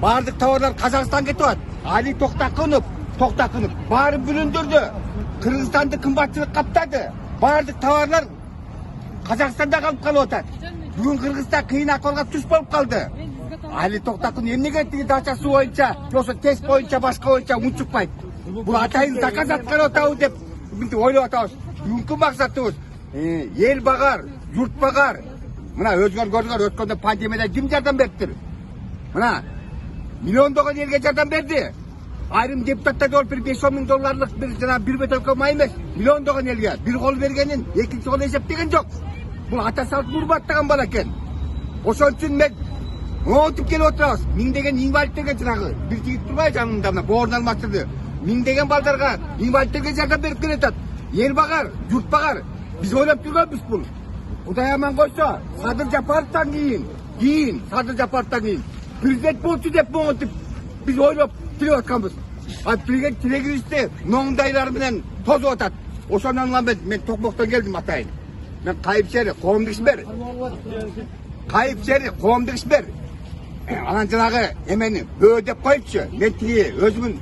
Бардык товарлар Казакстан кетип атат. Али токтакынып баары бүлөндөрдү. Кыргызстанды кымбатчылык каптады. Бардык товарлар Казакстанда калып атат. Бүгүн Кыргызстан кыйын акыбалга туш болуп калды. Али токтакын эмнеге тиги дачасы боюнча, болсо тест боюнча, башка боюнча унчукпайт. Бул атайын заказ аткарып атабыз деп мынтип ойлоп атабыз. Бүгүнкү максатыбыз эл багар, журт багар. Мына өзгөргөндөр өткөндө пандемияда ким жардам бериптир? Мына миллиондогон элге жардам берди. Айрым депутаттар болуп бир 5-10 миң долларлык бир бөтөлкө май эмес, миллиондогон элге бир кол бергенин экинчи кол эсептеген жок. Бул ата салт урматтаган бала экен. Ошон үчүн мен монтип келип отурабыз. Миңдеген инвалидтерге жанагы бир жигит турбайбы жанымда мына боорун алмаштырды. Миңдеген балдарга инвалидтерге жардам берип келатат. Эл багар, журт багар. Биз ойлоп жүргөнбүз бул. Кудай аман койсо, Садыр Жапаровдон кийин Садыр Жапаровдон кийин президент болчу деп монтип биз ойлоп тилеп атканбыз. А президент тилегибизди ноңдайлар менен тозуп атат. Ошондон улам мен Токмоктон келдим атайын. Мен кайыпчери коомдук ишмер. Кайыпчери коомдук ишмер. Анан жанагы эмени бөө деп коюпчу. Мен тиги өзүмүн